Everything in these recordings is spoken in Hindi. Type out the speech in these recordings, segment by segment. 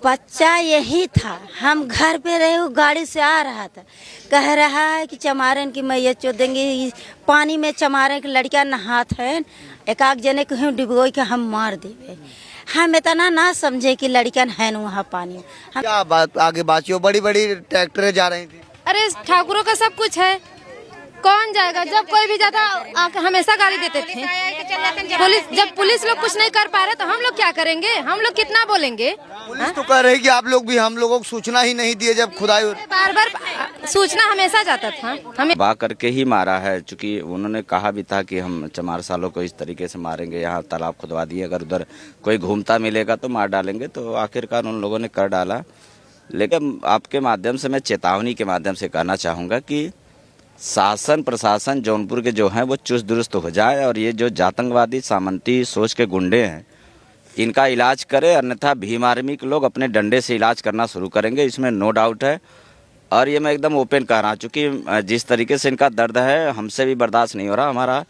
बच्चा यही था। हम घर पे रहे, वो गाड़ी से आ रहा था, कह रहा है कि चमारन की मैयत चो देंगे, पानी में चमारन की लड़कियां नहात है, एक जने को डुबो के हम मार देवे। हम इतना ना समझे कि लड़कियां हैं वहाँ पानी में। क्या बात आगे बातचीत, बड़ी बड़ी ट्रैक्टरें जा रही थी। अरे ठाकुरों का सब कुछ है, कौन जाएगा? जब कोई भी जाता हमेशा गाली देते थे। जब पुलिस लोग कुछ नहीं कर पा रहे तो हम लोग क्या करेंगे? हम लोग कितना बोलेंगे? पुलिस तो कह रही कि आप लोग भी हम लोगों को सूचना ही नहीं दिए जब खुदाई। बार बार सूचना हमेशा जाता था हमें। बा करके ही मारा है, चूंकि उन्होंने कहा भी था कि हम चमार सालों को इस तरीके से मारेंगे, यहाँ तालाब खुदवा दिए, अगर उधर कोई घूमता मिलेगा तो मार डालेंगे। तो आखिरकार उन लोगों ने कर डाला। लेकिन आपके माध्यम से मैं चेतावनी के माध्यम से कहना चाहूँगा कि शासन प्रशासन जौनपुर के जो हैं वो चुस्त दुरुस्त हो जाए, और ये जो जातंकवादी सामंती सोच के गुंडे हैं इनका इलाज करे, अन्यथा भीम आर्मी के लोग अपने डंडे से इलाज करना शुरू करेंगे, इसमें नो डाउट है। और ये मैं एकदम ओपन कह रहा हूँ, चूँकि जिस तरीके से इनका दर्द है हमसे भी बर्दाश्त नहीं हो रहा। हमारा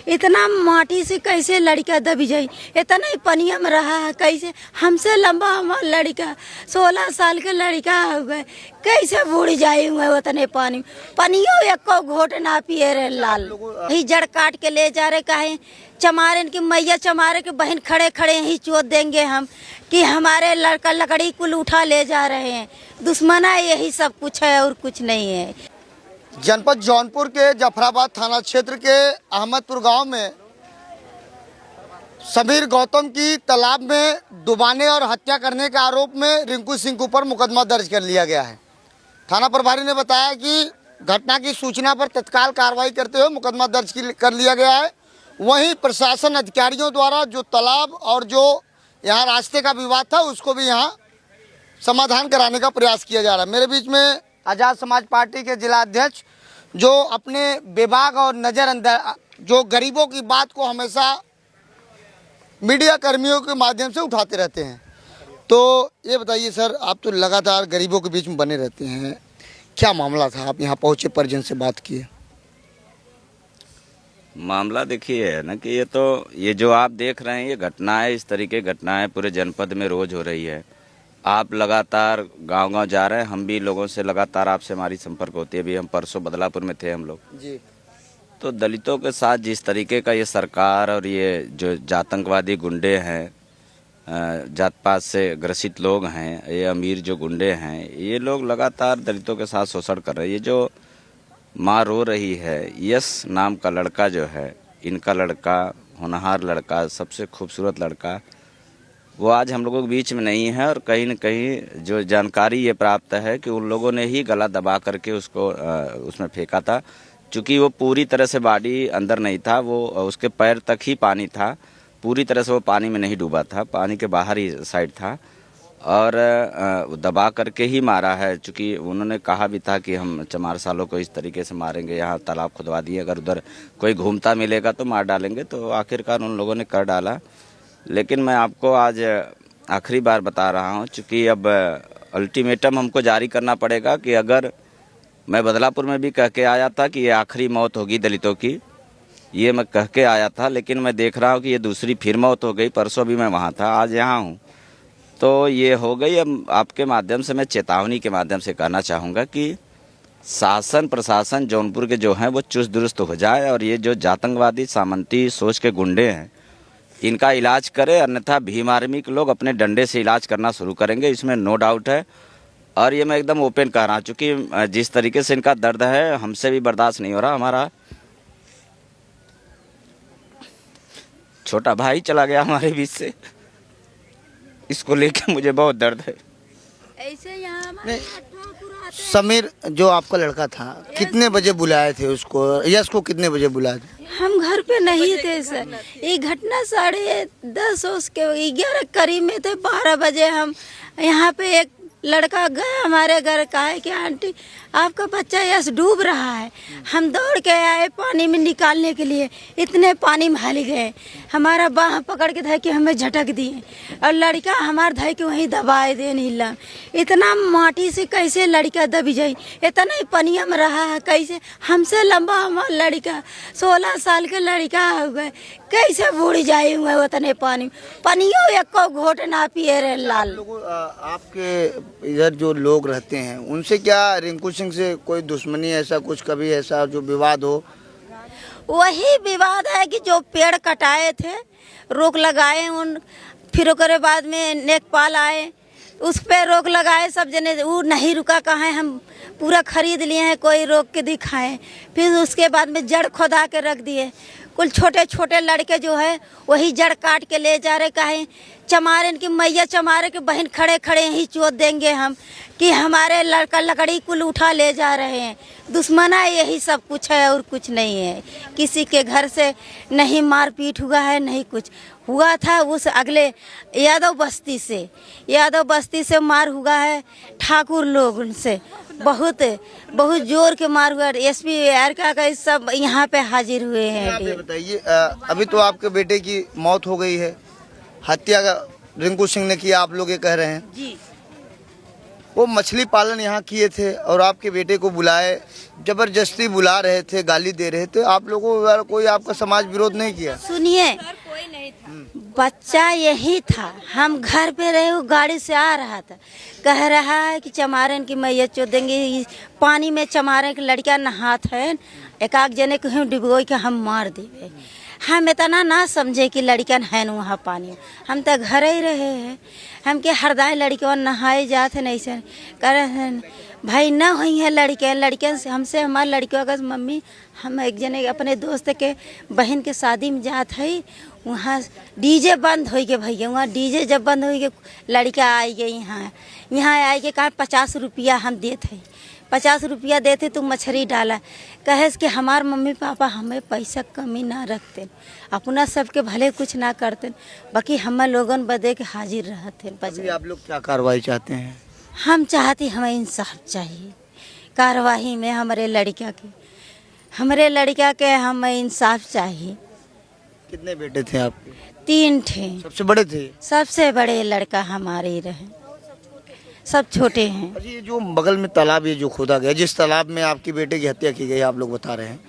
इतना माटी से कैसे लड़का दबी जाई, इतना ही पनिया में रहा है, कैसे हमसे लंबा हमारा लड़का 16 साल के लड़का हुआ, कैसे बूढ़ जाए हुए उतने पानी, पनियो एक घोट ना पिए रहे लाल ही जड़ काट के ले जा रहे। कहे चमारन की मैया चमारे के बहन खड़े खड़े ही चोट देंगे हम कि हमारे लड़का लकड़ी कुल उठा ले जा रहे हैं। दुश्मना यही सब कुछ है और कुछ नहीं है। जनपद जौनपुर के जफराबाद थाना क्षेत्र के अहमदपुर गांव में समीर गौतम की तालाब में डुबाने और हत्या करने के आरोप में रिंकू सिंह के ऊपर मुकदमा दर्ज कर लिया गया है। थाना प्रभारी ने बताया कि घटना की सूचना पर तत्काल कार्रवाई करते हुए मुकदमा दर्ज कर लिया गया है। वहीं प्रशासन अधिकारियों द्वारा जो तालाब और जो यहाँ रास्ते का विवाद था उसको भी यहाँ समाधान कराने का प्रयास किया जा रहा है। मेरे बीच में आज़ाद समाज पार्टी के जिला अध्यक्ष जो अपने विभाग और नज़रअंदाज जो गरीबों की बात को हमेशा मीडिया कर्मियों के माध्यम से उठाते रहते हैं। तो ये बताइए सर, आप तो लगातार गरीबों के बीच में बने रहते हैं, क्या मामला था? आप यहाँ पहुँचे, परिजन से बात किए? मामला देखिए है ना कि ये जो आप देख रहे हैं ये घटनाएं, इस तरीके घटनाएं पूरे जनपद में रोज हो रही है। आप लगातार गांव-गांव जा रहे हैं, हम भी लोगों से लगातार आपसे हमारी संपर्क होती है। अभी हम परसों बदलापुर में थे हम लोग जी। तो दलितों के साथ जिस तरीके का ये सरकार और ये जो जातंकवादी गुंडे हैं, जात पात से ग्रसित लोग हैं, ये अमीर जो गुंडे हैं, ये लोग लगातार दलितों के साथ शोषण कर रहे हैं। ये जो माँ रो रही है, यश नाम का लड़का जो है, इनका लड़का, होनहार लड़का, सबसे खूबसूरत लड़का, वो आज हम लोगों के बीच में नहीं है। और कहीं न कहीं जो जानकारी ये प्राप्त है कि उन लोगों ने ही गला दबा करके उसको उसमें फेंका था। चूँकि वो पूरी तरह से बॉडी अंदर नहीं था, वो उसके पैर तक ही पानी था, पूरी तरह से वो पानी में नहीं डूबा था, पानी के बाहर ही साइड था, और दबा करके ही मारा है। चूँकि उन्होंने कहा भी था कि हम चमार सालों को इस तरीके से मारेंगे, यहाँ तालाब खुदवा दिए, अगर उधर कोई घूमता मिलेगा तो मार डालेंगे। तो आखिरकार उन लोगों ने कर डाला। लेकिन मैं आपको आज आखिरी बार बता रहा हूँ, चूँकि अब अल्टीमेटम हमको जारी करना पड़ेगा कि अगर मैं बदलापुर में भी कह के आया था कि ये आखिरी मौत होगी दलितों की, ये मैं कह के आया था, लेकिन मैं देख रहा हूँ कि ये दूसरी फिर मौत हो गई। परसों भी मैं वहाँ था, आज यहाँ हूँ, तो ये हो गई। अब आपके माध्यम से मैं चेतावनी के माध्यम से कहना चाहूँगा कि शासन प्रशासन जौनपुर के जो हैं वो चुस्त दुरुस्त हो जाए, और ये जो जातंकवादी सामंती सोच के गुंडे हैं इनका इलाज करे, अन्यथा भीम आर्मी के लोग अपने डंडे से इलाज करना शुरू करेंगे, इसमें नो डाउट है। और ये मैं एकदम ओपन कह रहा हूँ, चूँकि जिस तरीके से इनका दर्द है हमसे भी बर्दाश्त नहीं हो रहा। हमारा छोटा भाई चला गया हमारे बीच से, इसको लेकर मुझे बहुत दर्द है। ऐसे यहाँ समीर जो आपका लड़का था, कितने बजे बुलाए थे उसको? यश को कितने बजे बुलाए थे? हम घर पे नहीं थे सर। ये घटना 10:30 उसके 11 करीब में थे। 12 बजे हम यहाँ पे एक लड़का गया हमारे घर, कहा है कि आंटी आपका बच्चा यस डूब रहा है। हम दौड़ के आए पानी में निकालने के लिए, इतने पानी में हाली गए, हमारा बाह पकड़ के धके हमें झटक दिए और लड़का हमार धके के वहीं दबाए दे नीला। इतना माटी से कैसे लड़का दब जाई, इतना ही पनिया में रहा है कैसे, हमसे लंबा हमारा लड़का 16 साल के लड़का हुआ, कैसे बूढ़ जाए हुए उतने पानी, पनियो एको घोट ना पिए रे लाल। आपके इधर जो लोग रहते हैं उनसे क्या रिंकू सिंह से कोई दुश्मनी, ऐसा कुछ कभी ऐसा जो विवाद हो? वही विवाद है कि जो पेड़ कटाए थे, रोक लगाए उन, फिर ओकरे बाद में नेकपाल आए, उस पे रोक लगाए सब जने, वो नहीं रुका, कहा है हम पूरा खरीद लिए हैं, कोई रोक के दिखाए। फिर उसके बाद में जड़ खोदा के रख दिए, कुल छोटे छोटे लड़के जो है वही जड़ काट के ले जा रहे, कहे चमारे की मैया चमारे के बहन खड़े खड़े ही चोट देंगे हम कि हमारे लड़का लकड़ी कुल उठा ले जा रहे हैं। दुश्मना यही सब कुछ है और कुछ नहीं है। किसी के घर से नहीं मारपीट हुआ है, नहीं कुछ हुआ था। उस अगले यादव बस्ती से मार हुआ है, ठाकुर लोग उनसे बहुत बहुत जोर के मार हुआ। एसपी आरका का सब यहाँ पे हाजिर हुए हैं। आप ये बताइए, अभी तो आपके बेटे की मौत हो गई है, हत्या रिंकू सिंह ने किया, आप लोग ये कह रहे हैं जी। वो मछली पालन यहाँ किए थे और आपके बेटे को बुलाए, जबरदस्ती बुला रहे थे, गाली दे रहे थे, आप लोगों को कोई आपका समाज विरोध नहीं किया? सुनिए, बच्चा यही था, हम घर पे रहे, वो गाड़ी से आ रहा था, कह रहा है कि चमारन की मैया चो देंगे, पानी में चमारन की लड़कियां नहात है, एक जने को हम डुबो के हम मार देवे। हम इतना ना समझे कि लड़कियां हैं वहाँ पानी, हम तो घर ही रहे हैं, हम के हरदाई लड़कियों नहाए जाते नहीं से कर भाई ना हुई है लड़कियां से, हमसे हमारे लड़कियों का मम्मी, हम एक जने अपने दोस्त के बहन के शादी में जात है, वहाँ डीजे बंद हो गए भैया, वहाँ डीजे जब बंद हो गए लड़कियाँ आई गई, यहाँ आई के कहा 50 रुपया हम देते, 50 रुपया देते तुम मछली डाला, कहे कि हमार मम्मी पापा हमें पैसा कमी ना रखते, अपना सबके भले कुछ ना करते, बाकी हम लोगन बदे के हाजिर रहते। आप लोग क्या कार्रवाई चाहते हैं? हम चाहते हमें इंसाफ चाहिए कार्रवाई में, हमारे लड़का के हमें इंसाफ चाहिए। कितने बेटे थे आपके? 3 थे। सबसे बड़े थे? सबसे बड़े लड़का हमारे ही रहे, सब छोटे हैं। अजी, ये जो बगल में तालाब ये जो खोदा गया, जिस तालाब में आपकी बेटे की हत्या की गई, आप लोग बता रहे हैं,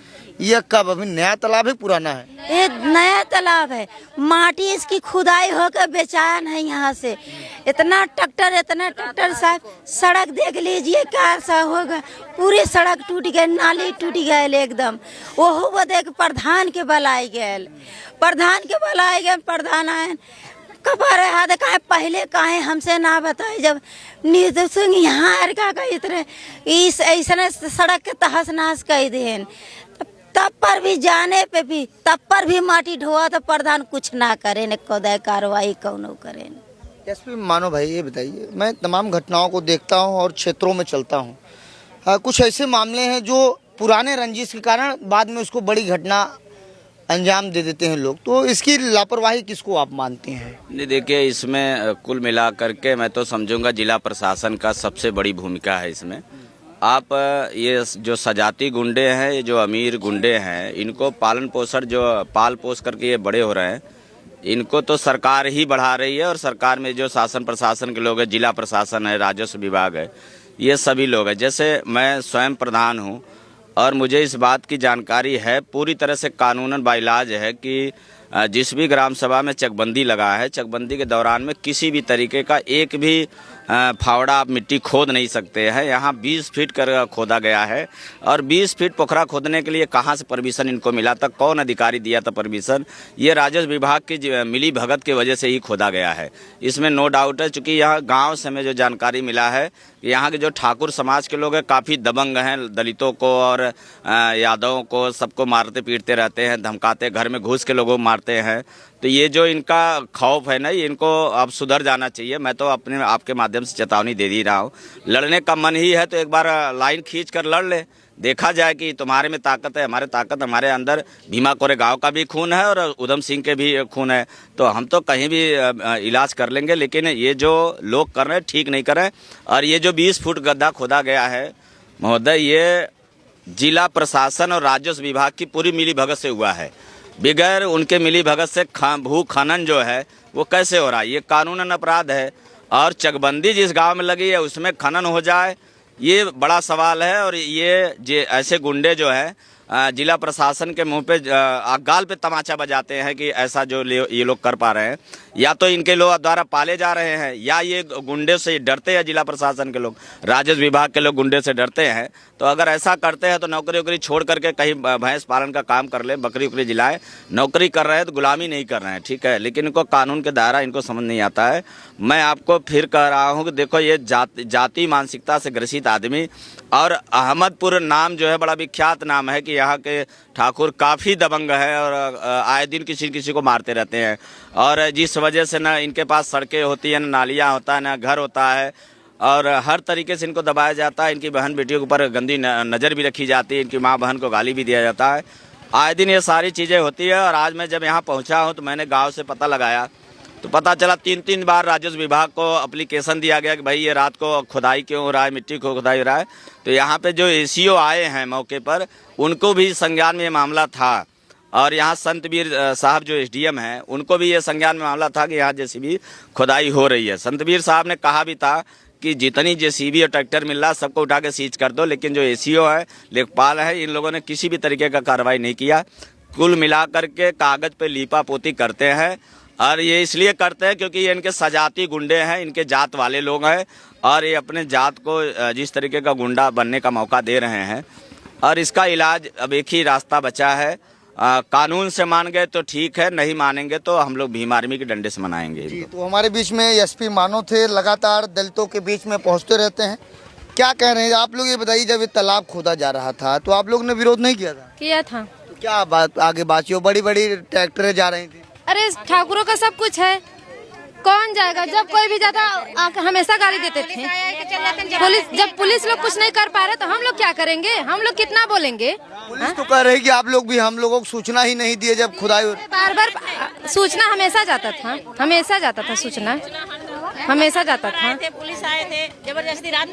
ये कब, अभी नया तालाब है पुराना है? ये नया तालाब है, माटी इसकी खुदाई होकर बेचाया नहीं यहाँ से। इतना ट्रैक्टर साहब, सड़क देख लीजिए क्या सा होगा, पूरी सड़क टूट गई, नाली टूट गए एकदम। वह बदे प्रधान के बुलाए गए, प्रधान आए कबारे हाथ कहे पहले कहे हमसे ना बताए, जब नीति सिंह यहाँ अरका का इतने इस ऐसा सड़क के तहस नहस कह देन, तब पर भी जाने पे भी तब पर भी माटी ढोआ तो प्रधान कुछ ना करे, न कोई कार्रवाई कौनो करे। एसपी मानो भाई, ये बताइए, मैं तमाम घटनाओं को देखता हूँ और क्षेत्रों में चलता हूँ, कुछ ऐसे मामले हैं जो पुराने रंजिश के कारण बाद में उसको बड़ी घटना अंजाम दे देते हैं लोग, तो इसकी लापरवाही किसको आप मानते हैं? नहीं, देखिए, इसमें कुल मिला करके मैं तो समझूंगा जिला प्रशासन का सबसे बड़ी भूमिका है इसमें। आप ये जो सजाती गुंडे हैं, ये जो अमीर गुंडे हैं, इनको पालन पोषण जो पाल पोस करके ये बड़े हो रहे हैं, इनको तो सरकार ही बढ़ा रही है, और सरकार में जो शासन प्रशासन के लोग हैं, जिला प्रशासन है, राजस्व विभाग है, ये सभी लोग हैं। जैसे मैं स्वयं प्रधान हूँ और मुझे इस बात की जानकारी है, पूरी तरह से कानूनन बाइलाज है कि जिस भी ग्राम सभा में चकबंदी लगा है, चकबंदी के दौरान में किसी भी तरीके का एक भी फावड़ा आप मिट्टी खोद नहीं सकते हैं। यहाँ 20 फीट कर खोदा गया है, और 20 फीट पोखरा खोदने के लिए कहाँ से परमिशन इनको मिला था, कौन अधिकारी दिया था परमिशन? ये राजस्व विभाग की मिली भगत की वजह से ही खोदा गया है, इसमें नो डाउट है। चूँकि यहाँ गाँव से हमें जो जानकारी मिला है, यहाँ के जो ठाकुर समाज के लोग हैं काफ़ी दबंग हैं, दलितों को और यादवों को सबको मारते पीटते रहते हैं, धमकाते, घर में घुस के लोगों को मारते करते हैं। तो ये जो इनका खौफ है ना, ये इनको अब सुधर जाना चाहिए। मैं तो अपने आपके माध्यम से चेतावनी दे ही रहा हूँ। लड़ने का मन ही है तो एक बार लाइन खींच कर लड़ ले, देखा जाए कि तुम्हारे में ताकत है, हमारे अंदर भीमा कोरेगांव का भी खून है और उधम सिंह के भी खून है। तो हम तो कहीं भी इलाज कर लेंगे, लेकिन ये जो लोग कर रहे हैं ठीक नहीं कर रहे हैं। और ये जो 20 फुट गड्ढा खोदा गया है महोदय, ये जिला प्रशासन और राजस्व विभाग की पूरी मिलीभगत से हुआ है। बगैर उनके मिलीभगत से भू खनन जो है वो कैसे हो रहा है? ये कानूनन अपराध है। और चकबंदी जिस गांव में लगी है उसमें खनन हो जाए, ये बड़ा सवाल है। और ये ऐसे गुंडे जो है जिला प्रशासन के मुंह पे गाल पे तमाचा बजाते हैं कि ऐसा जो ये लोग कर पा रहे हैं, या तो इनके लोग द्वारा पाले जा रहे हैं या ये गुंडे से डरते हैं। जिला प्रशासन के लोग, राजस्व विभाग के लोग गुंडे से डरते हैं। तो अगर ऐसा करते हैं तो नौकरी वोकरी छोड़ करके कहीं भैंस पालन का काम कर ले, बकरी उकरी जिलाए। नौकरी कर रहे हैं तो गुलामी नहीं कर रहे हैं, ठीक है, लेकिन इनको कानून के दायरा इनको समझ नहीं आता है। मैं आपको फिर कह रहा हूँ कि देखो, ये जाति मानसिकता से ग्रसित आदमी, और अहमदपुर नाम जो है बड़ा विख्यात नाम है कि यहाँ के ठाकुर काफ़ी दबंग है और आए दिन किसी को मारते रहते हैं। और जिस वजह से ना इनके पास सड़कें होती हैं, ना नालियाँ होता है, ना घर होता है, और हर तरीके से इनको दबाया जाता है। इनकी बहन बेटियों के ऊपर गंदी नज़र भी रखी जाती है, इनकी माँ बहन को गाली भी दिया जाता है। आए दिन ये सारी चीज़ें होती है। और आज मैं जब यहाँ पहुँचा हूँ तो मैंने गाँव से पता लगाया तो पता चला 3 बार राजस्व विभाग को एप्लीकेशन दिया गया कि भाई ये रात को खुदाई क्यों हो रहा है, मिट्टी को खुदाई हो रहा है। तो यहाँ पे जो एसीओ आए हैं मौके पर, उनको भी संज्ञान में ये मामला था। और यहाँ संतवीर साहब जो एसडीएम हैं, उनको भी ये संज्ञान में मामला था कि यहाँ जेसीबी खुदाई हो रही है। संतवीर साहब ने कहा भी था कि जितनी जेसीबी और ट्रैक्टर मिल रहा है सबको उठा के सीज कर दो, लेकिन जो एसीओ है, लेखपाल है, इन लोगों ने किसी भी तरीके का कार्रवाई नहीं किया। कुल मिलाकर के कागज पे लीपा पोती करते हैं। और ये इसलिए करते हैं क्योंकि ये इनके सजाती गुंडे हैं, इनके जात वाले लोग हैं, और ये अपने जात को जिस तरीके का गुंडा बनने का मौका दे रहे हैं। और इसका इलाज अब एक ही रास्ता बचा है, कानून से मान गए तो ठीक है, नहीं मानेंगे तो हम लोग भीम आर्मी के डंडे से मनाएंगे। जी, तो हमारे बीच में एसपी मानो थे, लगातार दलितों के बीच में पहुंचते रहते हैं। क्या कह रहे हैं आप लोग, ये बताइए, जब ये तालाब खोदा जा रहा था तो आप लोग ने विरोध नहीं किया था? किया था। तो क्या बात आगे बातचीत, बड़ी बड़ी ट्रैक्टरें जा रही थी? अरे ठाकुरों का सब कुछ है, कौन जाएगा? जब कोई भी जाता हमेशा गाली देते थे। जब पुलिस लोग कुछ नहीं कर पा रहे तो हम लोग क्या करेंगे? हम लोग कितना बोलेंगे? पुलिस तो कह रही कि आप लोग भी हम लोगों को सूचना ही नहीं दिए जब खुदाई। बार सूचना हमेशा जाता था, सूचना हमेशा जाता था। पुलिस आए थे,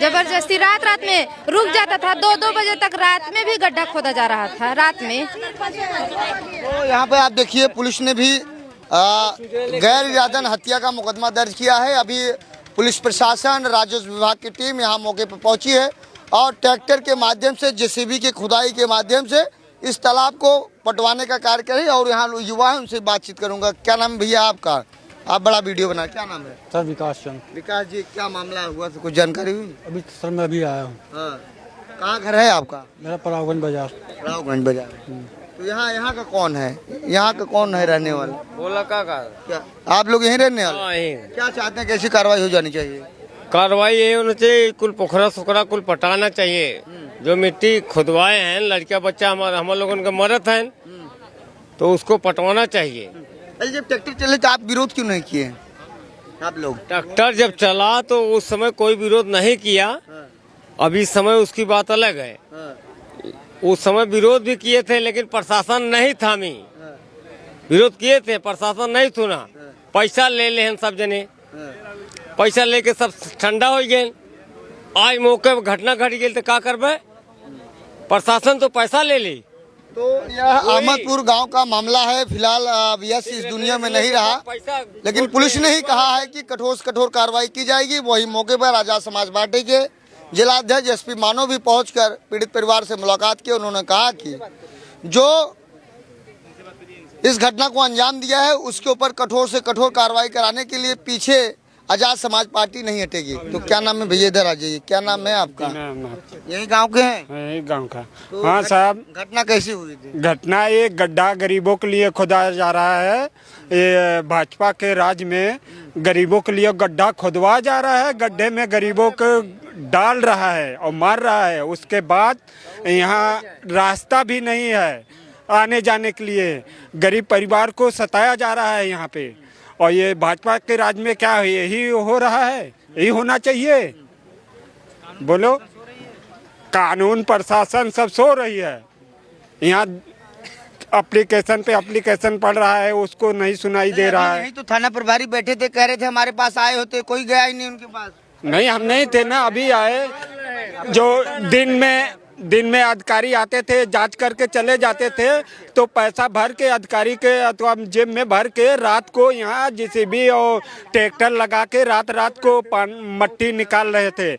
जबरदस्ती रात में रुक जाता था। 2 बजे तक रात में भी गड्ढा खोदा जा रहा था, रात में। तो यहाँ पे आप देखिए, पुलिस ने भी गैर इरादतन हत्या का मुकदमा दर्ज किया है। अभी पुलिस प्रशासन, राजस्व विभाग की टीम यहाँ मौके पर पहुंची है और ट्रैक्टर के माध्यम से, जेसीबी की खुदाई के माध्यम से इस तालाब को पटवाने का कार्य करें। और यहाँ युवा है, उनसे बातचीत करूंगा। क्या नाम भैया आपका? आप बड़ा वीडियो बना, क्या नाम है? सर विकास चंद। विकास जी, क्या मामला हुआ, तो कुछ जानकारी हुई? अभी सर मैं अभी आया हूँ। कहाँ घर है आपका? मेरा परावगंज बाजार। परावगंज बाजार। तो यहाँ का कौन है? यहाँ का कौन है रहने वाला? बोला का क्या आप लोग यहीं रहने वाले? हाँ, यहीं। क्या चाहते हैं, कैसी कार्रवाई हो जानी चाहिए? कार्रवाई ये होना चाहिए, कुल पोखरा सुखरा कुल पटाना चाहिए। जो मिट्टी खुदवाए हैं, लड़का बच्चा हम लोगों के मरत हैं, तो उसको पटवाना चाहिए। अरे जब ट्रैक्टर चले तो आप विरोध क्यों नहीं किए आप लोग? ट्रैक्टर जब चला तो उस समय कोई विरोध नहीं किया। अभी समय उसकी बात अलग है। उस समय विरोध भी किए थे, लेकिन प्रशासन नहीं थामी। विरोध किए थे, प्रशासन नहीं सुना। पैसा ले ले सब जने, पैसा लेके सब ठंडा हो गए। आज मौके पर घटना घट गई तो क्या करबे? प्रशासन तो पैसा ले ली। तो यह अहमदपुर गांव का मामला है। फिलहाल यश इस दुनिया में नहीं रहा, लेकिन पुलिस ने ही कहा है कि कठोर से कठोर कार्रवाई की जाएगी। वही मौके पर आजाद समाज पार्टी के जिलाध्यक्ष एसपी मानो भी पहुंचकर पीड़ित परिवार से मुलाकात की। उन्होंने कहा कि जो इस घटना को अंजाम दिया है उसके ऊपर कठोर से कठोर कार्रवाई कराने के लिए पीछे आजाद समाज पार्टी नहीं हटेगी। तो क्या नाम है भैया? इधर आ जाइए। क्या नाम है आपका? यही गांव के हैं? यही गांव का। तो हाँ साहब, घटना कैसी हुई थी? घटना ये गड्ढा गरीबों के लिए खोदा जा रहा है। ये भाजपा के राज में गरीबों के लिए गड्ढा खोदवा जा रहा है। गड्ढे में गरीबों को डाल रहा है और मार रहा है। उसके बाद यहाँ रास्ता भी नहीं है। आने जाने के लिए। गरीब परिवार को सताया जा रहा है यहाँ पे। और ये भाजपा के राज में क्या है, यही हो रहा है, यही होना चाहिए। बोलो, कानून प्रशासन सब सो रही है। यहाँ एप्लीकेशन पे एप्लीकेशन पड़ रहा है, उसको नहीं सुनाई दे रहा है। यही तो थाना प्रभारी बैठे थे, कह रहे थे हमारे पास आए होते, कोई गया ही नहीं उनके पास। नहीं, हम नहीं थे ना, अभी आए। जो दिन में अधिकारी आते थे, जांच करके चले जाते थे, तो पैसा भर के अधिकारी के अथवा जेब में भर के रात को यहाँ जेसीबी और ट्रैक्टर लगा के रात को मट्टी निकाल रहे थे।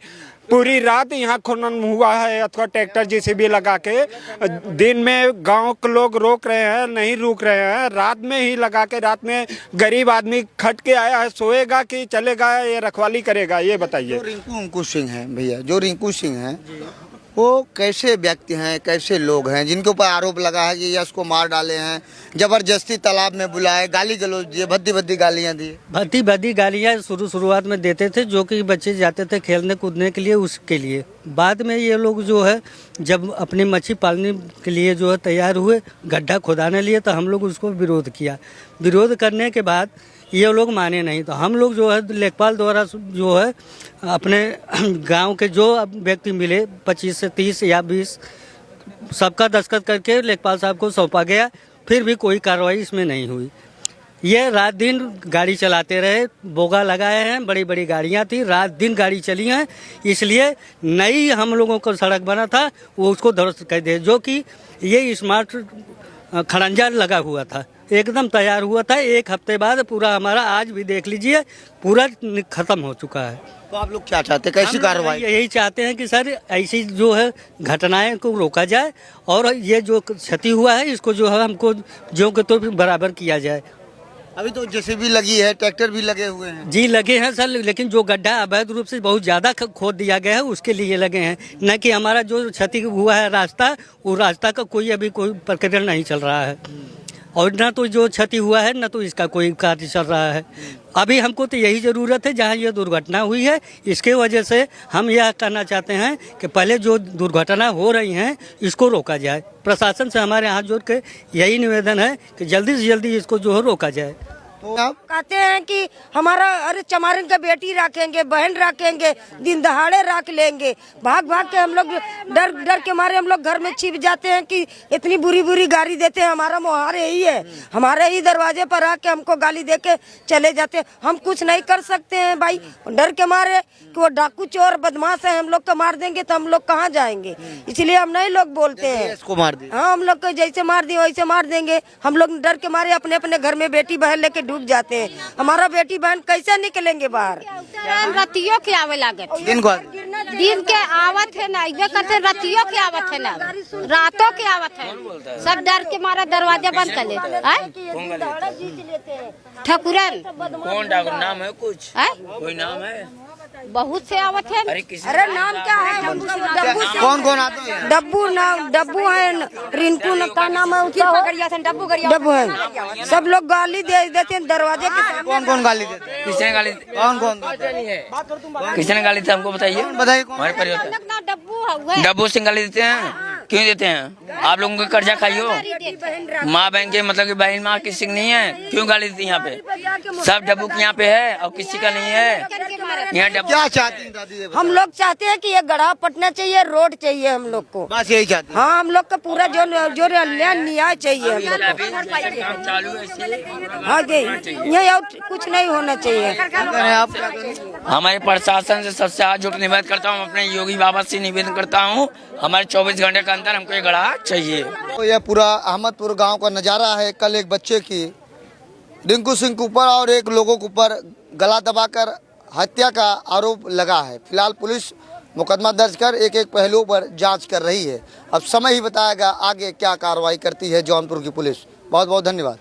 पूरी रात यहाँ खनन हुआ है, अथवा ट्रैक्टर जेसीबी लगा के। दिन में गांव के लोग रोक रहे हैं, नहीं रुक रहे हैं, रात में ही लगा के। रात में गरीब आदमी खट के आया है, सोएगा कि चलेगा, ये रखवाली करेगा, ये बताइए। जो रिंकू सिंह है भैया, जो रिंकू सिंह है, वो कैसे व्यक्ति हैं, कैसे लोग हैं जिनके ऊपर आरोप लगा है कि यश को मार डाले हैं, जबरदस्ती तालाब में बुलाए, गाली गलौज दिए, भद्दी गालियां दी। भद्दी गालियाँ शुरुआत में देते थे, जो कि बच्चे जाते थे खेलने कूदने के लिए, उसके लिए। बाद में ये लोग जो है जब अपनी मच्छी पालने के लिए जो है तैयार हुए, गड्ढा खोदाने लिए, तो हम लोग उसको विरोध किया। विरोध करने के बाद ये लोग माने नहीं, तो हम लोग जो है लेखपाल द्वारा जो है अपने गांव के जो व्यक्ति मिले 25 से 30 या 20 सबका दस्तखत करके लेखपाल साहब को सौंपा गया। फिर भी कोई कार्रवाई इसमें नहीं हुई। ये रात दिन गाड़ी चलाते रहे, बोगा लगाए हैं, बड़ी बड़ी गाड़ियां थी, रात दिन गाड़ी चली हैं। इसलिए नई हम लोगों को सड़क बना था, वो उसको ध्वस्त कर दे, जो कि ये स्मार्ट खड़ंजा लगा हुआ था, एकदम तैयार हुआ था। एक हफ्ते बाद पूरा हमारा, आज भी देख लीजिए, पूरा खत्म हो चुका है। तो आप लोग क्या चाहते हैं, कैसी कार्रवाई? यही चाहते हैं कि सर ऐसी जो है घटनाएं को रोका जाए, और ये जो क्षति हुआ है इसको जो है हमको जो के तो बराबर किया जाए। अभी तो जेसीबी लगी है, ट्रैक्टर भी लगे हुए हैं। जी लगे हैं सर, लेकिन जो गड्ढा अवैध रूप से बहुत ज़्यादा खोद दिया गया है उसके लिए लगे हैं, न कि हमारा जो क्षति हुआ है रास्ता, वो रास्ता का कोई अभी कोई प्रक्रिया नहीं चल रहा है। और न तो जो क्षति हुआ है, न तो इसका कोई कार्य चल रहा है। अभी हमको तो यही ज़रूरत है, जहाँ ये दुर्घटना हुई है इसके वजह से हम यह कहना चाहते हैं कि पहले जो दुर्घटना हो रही हैं इसको रोका जाए। प्रशासन से हमारे हाथ जोड़ के यही निवेदन है कि जल्दी से जल्दी इसको जो है रोका जाए। तो आप कहते हैं कि हमारा अरे चमारन का बेटी रखेंगे, बहन रखेंगे, दिन दहाड़े रख लेंगे। भाग के हम लोग डर के मारे हम लोग घर में छिप जाते हैं कि इतनी बुरी गाली देते हैं। हमारा मोहार यही है, हमारे ही दरवाजे पर आके हमको गाली दे के चले जाते हैं। हम कुछ नहीं कर सकते हैं भाई, डर के मारे कि वो डाकू चोर बदमाश है, हम लोग को मार देंगे तो हम लोग कहाँ जाएंगे। इसलिए हम नहीं लोग बोलते हैं। इसको मार दिया। हाँ, हम लोग को जैसे मार दिए वैसे मार देंगे। हम लोग डर के मारे अपने अपने घर में बेटी बहन लेके डूब जाते हैं। हमारा बेटी बहन कैसे निकलेंगे बाहर? रतियो के आवे लागत, दिन के आवत है ना, ये कहते रतियो के आवत है ना, रातों के आवत है। सब डर के मारा दरवाजा बंद कर लेते। ठकुरन कौन ठाकुर नाम है? कुछ कोई नाम है? बहुत से आवत है। अरे नाम क्या है? कौन आते हैं? डब्बू है, रिंकू का नाम है उसका, डब्बू है। सब लोग गाली दे देते हैं दरवाजे के सामने। कौन गाली देते हैं? किसने गाली? किसने गाली थे हमको बताइए। बताइए। हमारे परिवार डब्बू सिंह गाली देते हैं। क्यों देते हैं? आप लोगों को कर्जा खाइयो, माँ बहन के मतलब कि बहन माँ किसी की नहीं है, क्यों गाली देती है? यहाँ पे सब डब्बू के यहाँ पे है और किसी का नहीं है। यहाँ क्या चाहती हैं दादी? हम लोग चाहते हैं कि ये गड्ढा पटना चाहिए, रोड चाहिए हम लोग को, बस यही चाहते हैं। हाँ, हम लोग का पूरा जो न्याय चाहिए हम लोग को। हाँ जी, ये और कुछ नहीं होना चाहिए। आप क्या करें? हमारे प्रशासन से सबसे हाथ जोड़ निवेदन करता हूँ, अपने योगी बाबा से निवेदन करता हूँ, हमारे 24 घंटे के अंदर हमको ये गड्ढा चाहिए। तो यह पूरा अहमदपुर गांव का नज़ारा है। कल एक बच्चे की रिंकू सिंह के ऊपर और एक लोगों के ऊपर गला दबाकर हत्या का आरोप लगा है। फिलहाल पुलिस मुकदमा दर्ज कर एक पहलुओं पर जांच कर रही है। अब समय ही बताएगा आगे क्या कार्रवाई करती है जौनपुर की पुलिस। बहुत बहुत धन्यवाद।